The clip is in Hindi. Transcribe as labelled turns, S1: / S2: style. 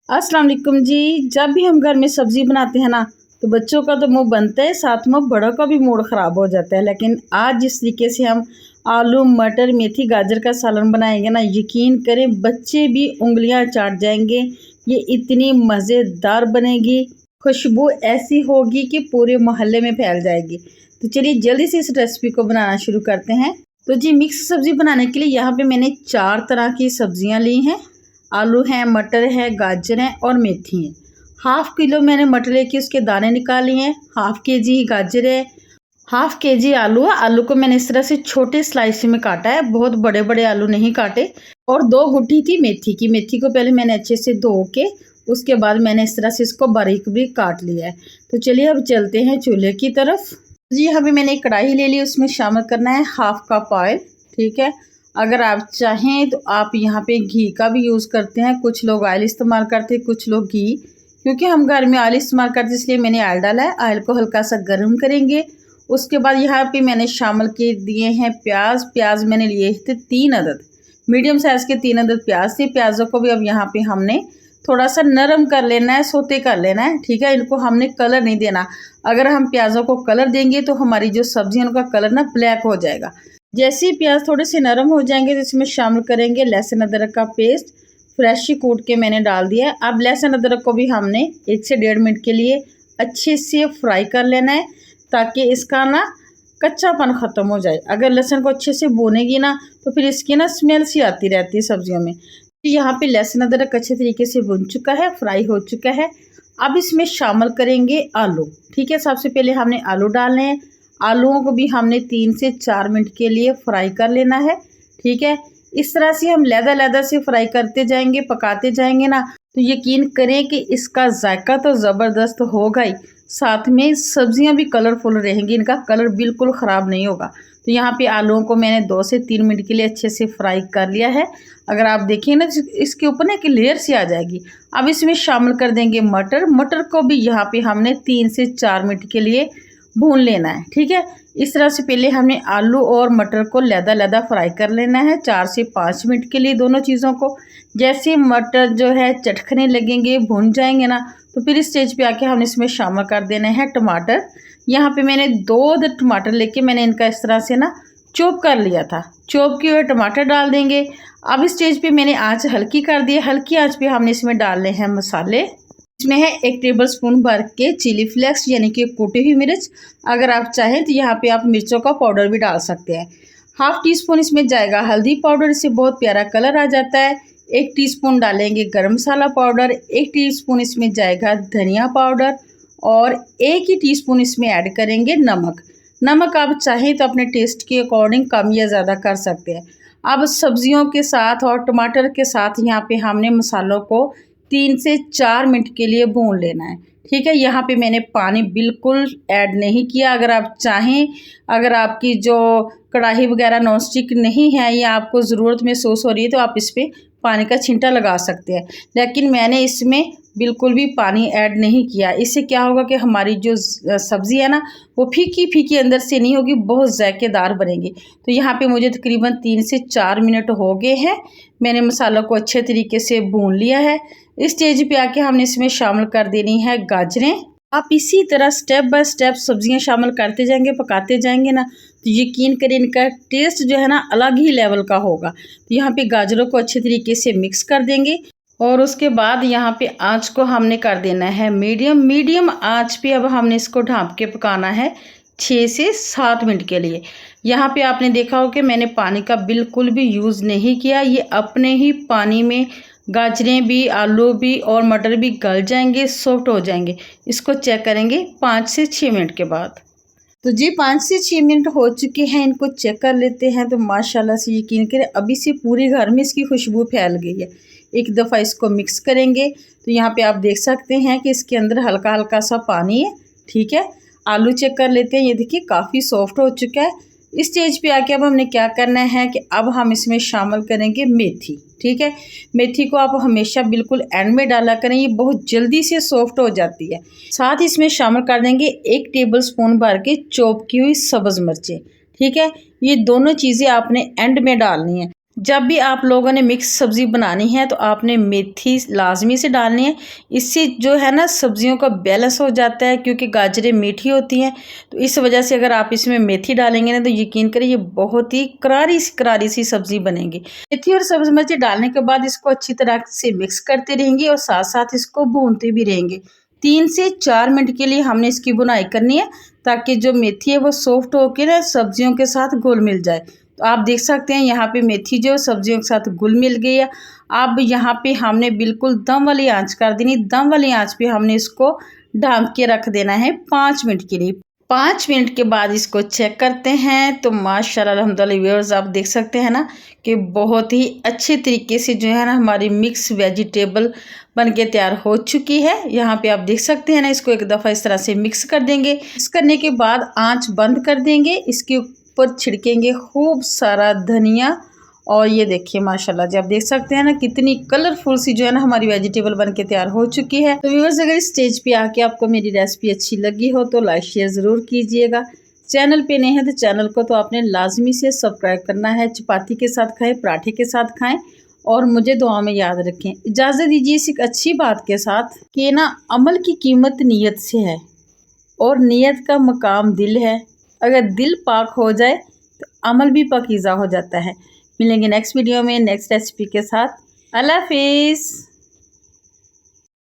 S1: अस्सलाम वालेकुम जी। जब भी हम घर में सब्ज़ी बनाते हैं ना तो बच्चों का तो मुंह बनता है, साथ में बड़ों का भी मूड ख़राब हो जाता है। लेकिन आज जिस तरीके से हम आलू मटर मेथी गाजर का सालन बनाएंगे ना, यकीन करें बच्चे भी उंगलियां चाट जाएंगे। ये इतनी मज़ेदार बनेगी, खुशबू ऐसी होगी कि पूरे मोहल्ले में फैल जाएगी। तो चलिए जल्दी से इस रेसिपी को बनाना शुरू करते हैं। तो जी मिक्स सब्ज़ी बनाने के लिए यहाँ पे मैंने 4 तरह की सब्ज़ियाँ ली हैं। आलू हैं, मटर है, गाजर हैं और मेथी है। हाफ़ किलो मैंने मटर लेके उसके दाने निकाल लिए हैं। हाफ़ केजी गाजर है, हाफ़ केजी आलू है। आलू को मैंने इस तरह से छोटे स्लाइस में काटा है, बहुत बड़े बड़े आलू नहीं काटे। और 2 गुट्ठी थी मेथी की। मेथी को पहले मैंने अच्छे से धो के उसके बाद मैंने इस तरह से इसको बारीक भी काट लिया है। तो चलिए अब चलते हैं चूल्हे की तरफ। जी यहाँ पे मैंने एक कढ़ाई ले ली, उसमें शामिल करना है हाफ़ कप ऑयल। ठीक है, अगर आप चाहें तो आप यहाँ पे घी का भी यूज़ करते हैं। कुछ लोग ऑयल इस्तेमाल करते हैं, कुछ लोग घी। क्योंकि हम घर में ऑयल इस्तेमाल करते हैं इसलिए मैंने ऑयल डाला है। ऑयल को हल्का सा गर्म करेंगे। उसके बाद यहाँ पे मैंने शामिल के दिए हैं प्याज। प्याज मैंने लिए थे 3 अदद, मीडियम साइज़ के 3 अदद प्याज थे। प्याज़ों को भी अब यहाँ पे हमने थोड़ा सा नरम कर लेना है, सोते कर लेना है। ठीक है, इनको हमने कलर नहीं देना। अगर हम प्याज़ों को कलर देंगे तो हमारी जो सब्ज़ी है उनका कलर ना ब्लैक हो जाएगा। जैसे ही प्याज थोड़े से नरम हो जाएंगे तो इसमें शामिल करेंगे लहसुन अदरक का पेस्ट। फ्रेश ही कूट के मैंने डाल दिया है। अब लहसुन अदरक को भी हमने 1 से 1.5 मिनट के लिए अच्छे से फ्राई कर लेना है, ताकि इसका ना कच्चापन ख़त्म हो जाए। अगर लहसुन को अच्छे से भूनेगी ना तो फिर इसकी ना स्मेल सी आती रहती है सब्जियों में। यहाँ पे लहसुन अदरक अच्छे तरीके से भुन चुका है, फ्राई हो चुका है। अब इसमें शामिल करेंगे आलू। ठीक है, सबसे पहले हमने आलू डालने हैं। आलूओं को भी हमने 3 से 4 मिनट के लिए फ्राई कर लेना है। ठीक है, इस तरह से हम लहदा से फ्राई करते जाएंगे, पकाते जाएंगे ना तो यकीन करें कि इसका जायका तो ज़बरदस्त होगा ही, साथ में सब्जियां भी कलरफुल रहेंगी, इनका कलर बिल्कुल ख़राब नहीं होगा। तो यहाँ पे आलूओं को मैंने 2 से 3 मिनट के लिए अच्छे से फ्राई कर लिया है। अगर आप देखिए ना इसके ऊपर ना एक लेयर सी आ जाएगी। अब इसमें शामिल कर देंगे मटर। मटर को भी यहाँ पे हमने 3 से 4 मिनट के लिए भून लेना है। ठीक है, इस तरह से पहले हमने आलू और मटर को लहदा फ्राई कर लेना है 4 से 5 मिनट के लिए दोनों चीज़ों को। जैसे मटर जो है चटकने लगेंगे, भून जाएंगे ना तो फिर इस स्टेज पे आके हमने इसमें शामिल कर देना है टमाटर। यहाँ पे मैंने 2 अदद टमाटर लेके मैंने इनका इस तरह से ना चॉप कर लिया था। चॉप किए हुए टमाटर डाल देंगे। अब इस स्टेज पे मैंने आँच हल्की कर दी है। हल्की आँच पे हमने इसमें डालने हैं मसाले। इसमें है 1 टेबल स्पून भर के चिली फ्लेक्स यानी कि कुटी हुई मिर्च। अगर आप चाहें तो यहाँ पे आप मिर्चों का पाउडर भी डाल सकते हैं। हाफ़ टी स्पून इसमें जाएगा हल्दी पाउडर, इससे बहुत प्यारा कलर आ जाता है। 1 टीस्पून डालेंगे गरम मसाला पाउडर। 1 टीस्पून इसमें जाएगा धनिया पाउडर और 1 ही टीस्पून इसमें ऐड करेंगे नमक। नमक आप चाहें तो अपने टेस्ट के अकॉर्डिंग कम या ज़्यादा कर सकते हैं। अब सब्जियों के साथ और टमाटर के साथ यहाँ पे हमने मसालों को 3 से 4 मिनट के लिए भून लेना है। ठीक है, यहाँ पे मैंने पानी बिल्कुल ऐड नहीं किया। अगर आप चाहें, अगर आपकी जो कढ़ाई वगैरह नॉन स्टिक नहीं है या आपको ज़रूरत महसूस हो रही है तो आप इस पर पानी का छींटा लगा सकते हैं, लेकिन मैंने इसमें बिल्कुल भी पानी ऐड नहीं किया। इससे क्या होगा कि हमारी जो सब्ज़ी है ना वो फीकी फीकी अंदर से नहीं होगी, बहुत जायकेदार बनेगी। तो यहाँ पे मुझे तकरीबन 3 से 4 मिनट हो गए हैं। मैंने मसालों को अच्छे तरीके से भून लिया है। इस स्टेज पे आके हमने इसमें शामिल कर देनी है गाजरें। आप इसी तरह स्टेप बाय स्टेप सब्जियां शामिल करते जाएंगे, पकाते जाएंगे ना तो यकीन करें इनका टेस्ट जो है ना अलग ही लेवल का होगा। तो यहाँ पे गाजरों को अच्छे तरीके से मिक्स कर देंगे और उसके बाद यहाँ पे आंच को हमने कर देना है मीडियम आंच पे। अब हमने इसको ढाँप के पकाना है 6 से 7 मिनट के लिए। यहाँ पे आपने देखा हो कि मैंने पानी का बिल्कुल भी यूज़ नहीं किया। ये अपने ही पानी में गाजरें भी, आलू भी और मटर भी गल जाएंगे, सॉफ्ट हो जाएंगे। इसको चेक करेंगे 5 से 6 मिनट के बाद। तो जी 5 से 6 मिनट हो चुके हैं, इनको चेक कर लेते हैं। तो माशाल्लाह से यकीन करें अभी से पूरे घर में इसकी खुशबू फैल गई है। एक दफ़ा इसको मिक्स करेंगे तो यहाँ पे आप देख सकते हैं कि इसके अंदर हल्का हल्का सा पानी है। ठीक है, आलू चेक कर लेते हैं। ये देखिए काफ़ी सॉफ्ट हो चुका है। इस स्टेज पे आके अब हमने क्या करना है कि अब हम इसमें शामिल करेंगे मेथी। ठीक है, मेथी को आप हमेशा बिल्कुल एंड में डाला करें, ये बहुत जल्दी से सॉफ्ट हो जाती है। साथ ही इसमें शामिल कर देंगे 1 टेबल स्पून भर के चॉप की हुई सब्ज़ मिर्चें। ठीक है, ये दोनों चीज़ें आपने एंड में डालनी है। जब भी आप लोगों ने मिक्स सब्ज़ी बनानी है तो आपने मेथी लाजमी से डालनी है। इससे जो है ना सब्ज़ियों का बैलेंस हो जाता है, क्योंकि गाजरें मीठी होती हैं। तो इस वजह से अगर आप इसमें मेथी डालेंगे ना तो यकीन करिए ये बहुत ही करारी सी सब्ज़ी बनेगी। मेथी और सब्ज़ मिर्ची डालने के बाद इसको अच्छी तरह से मिक्स करते रहेंगे और साथ साथ इसको भूनते भी रहेंगे। 3 से 4 मिनट के लिए हमने इसकी भुनाई करनी है, ताकि जो मेथी है वो सॉफ्ट होकर ना सब्जियों के साथ घुल मिल जाए। तो आप देख सकते हैं यहाँ पे मेथी जो सब्जियों के साथ घुल मिल गई है। अब यहाँ पे हमने बिल्कुल दम वाली आंच कर देनी। दम वाली आंच पे हमने इसको ढक के रख देना है 5 मिनट के लिए। 5 मिनट के बाद इसको चेक करते हैं तो माशाल्लाह अल्हम्दुलिल्लाह व्यूअर्स आप देख सकते हैं ना कि बहुत ही अच्छे तरीके से जो है ना हमारी मिक्स वेजिटेबल बन के तैयार हो चुकी है। यहाँ पे आप देख सकते हैं ना, इसको एक दफ़ा इस तरह से मिक्स कर देंगे। मिक्स करने के बाद आंच बंद कर देंगे। इसके ऊपर छिड़केंगे खूब सारा धनिया और ये देखिए माशाल्लाह जी आप देख सकते हैं ना कितनी कलरफुल सी जो है ना हमारी वेजिटेबल बन के तैयार हो चुकी है। तो व्यूअर्स अगर इस स्टेज पे आके आपको मेरी रेसिपी अच्छी लगी हो तो लाइक शेयर ज़रूर कीजिएगा। चैनल पे नए हैं तो चैनल को तो आपने लाजमी से सब्सक्राइब करना है। चपाती के साथ खाएं, पराठे के साथ खाएं और मुझे दुआ में याद रखें। इजाज़त दीजिए इस एक अच्छी बात के साथ कि ना अमल की कीमत नीयत से है और नीयत का मकाम दिल है। अगर दिल पाक हो जाए तो अमल भी पाकीज़ा हो जाता है। मिलेंगे नेक्स्ट वीडियो में नेक्स्ट रेसिपी के साथ। अल्लाह हाफिज़।